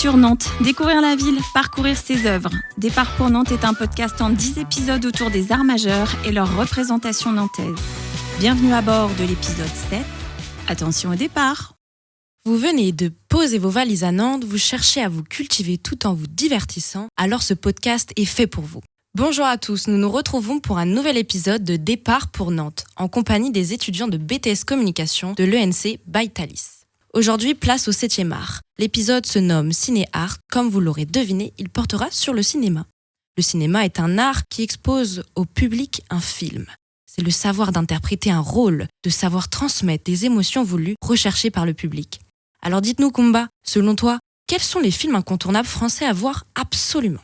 sur Nantes, découvrir la ville, parcourir ses œuvres. Départ pour Nantes est un podcast en 10 épisodes autour des arts majeurs et leur représentation nantaise. Bienvenue à bord de l'épisode 7. Attention au départ. Vous venez de poser vos valises à Nantes, vous cherchez à vous cultiver tout en vous divertissant, alors ce podcast est fait pour vous. Bonjour à tous, nous nous retrouvons pour un nouvel épisode de Départ pour Nantes, en compagnie des étudiants de BTS Communication de l'ENC by Thalys. Aujourd'hui, place au 7e art. L'épisode se nomme Ciné-Art. Comme vous l'aurez deviné, il portera sur le cinéma. Le cinéma est un art qui expose au public un film. C'est le savoir d'interpréter un rôle, de savoir transmettre des émotions voulues, recherchées par le public. Alors dites-nous, Kumba, selon toi, quels sont les films incontournables français à voir absolument ?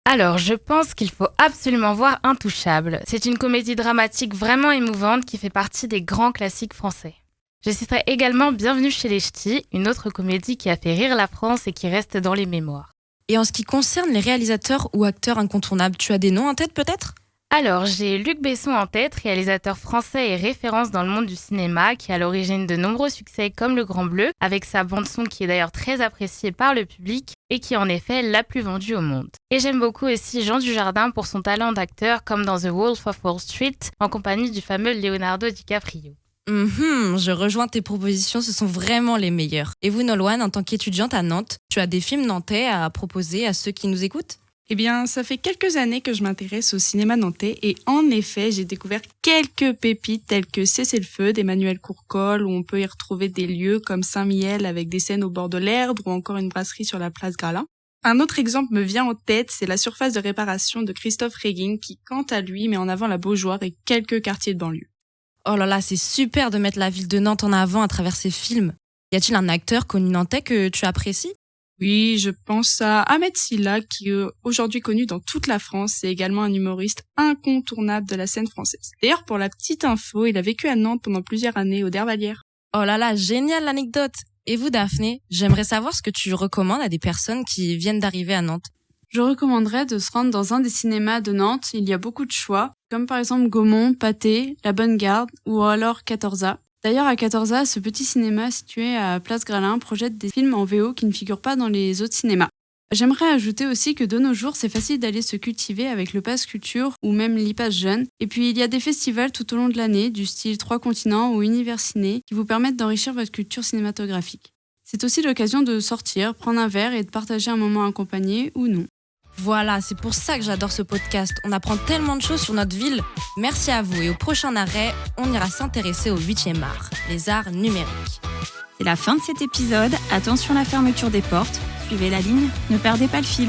Alors, je pense qu'il faut absolument voir Intouchables. C'est une comédie dramatique vraiment émouvante qui fait partie des grands classiques français. Je citerai également Bienvenue chez les Ch'tis, une autre comédie qui a fait rire la France et qui reste dans les mémoires. Et en ce qui concerne les réalisateurs ou acteurs incontournables, tu as des noms en tête peut-être ? Alors, j'ai Luc Besson en tête, réalisateur français et référence dans le monde du cinéma, qui est à l'origine de nombreux succès comme Le Grand Bleu, avec sa bande-son qui est d'ailleurs très appréciée par le public et qui est en effet la plus vendue au monde. Et j'aime beaucoup aussi Jean Dujardin pour son talent d'acteur, comme dans The Wolf of Wall Street, en compagnie du fameux Leonardo DiCaprio. Je rejoins tes propositions, ce sont vraiment les meilleures. Et vous, Nolwenn, en tant qu'étudiante à Nantes, tu as des films nantais à proposer à ceux qui nous écoutent ? Eh bien, ça fait quelques années que je m'intéresse au cinéma nantais et en effet, j'ai découvert quelques pépites telles que Cessez-le-feu d'Emmanuel Courcol, où on peut y retrouver des lieux comme Saint-Mihiel avec des scènes au bord de l'Erdre ou encore une brasserie sur la place Gralin. Un autre exemple me vient en tête, c'est La surface de réparation de Christophe Réguin qui, quant à lui, met en avant la Beaujoire et quelques quartiers de banlieue. Oh là là, c'est super de mettre la ville de Nantes en avant à travers ces films. Y a-t-il un acteur connu nantais que tu apprécies ? Oui, je pense à Ahmed Silla, qui est aujourd'hui connu dans toute la France. C'est également un humoriste incontournable de la scène française. D'ailleurs, pour la petite info, il a vécu à Nantes pendant plusieurs années, au Dervalière. Oh là là, génial l'anecdote. Et vous, Daphné, j'aimerais savoir ce que tu recommandes à des personnes qui viennent d'arriver à Nantes. Je recommanderais de se rendre dans un des cinémas de Nantes. Il y a beaucoup de choix, comme par exemple Gaumont, Pathé, La Bonne Garde ou alors 14A. D'ailleurs, à 14A, ce petit cinéma situé à Place Gralin projette des films en VO qui ne figurent pas dans les autres cinémas. J'aimerais ajouter aussi que de nos jours, c'est facile d'aller se cultiver avec le Pass Culture ou même l'IPAS Jeune. Et puis, il y a des festivals tout au long de l'année, du style 3 continents ou Univers Ciné, qui vous permettent d'enrichir votre culture cinématographique. C'est aussi l'occasion de sortir, prendre un verre et de partager un moment accompagné ou non. Voilà, c'est pour ça que j'adore ce podcast. On apprend tellement de choses sur notre ville. Merci à vous et au prochain arrêt, on ira s'intéresser au 8e art, les arts numériques. C'est la fin de cet épisode. Attention à la fermeture des portes. Suivez la ligne, ne perdez pas le fil.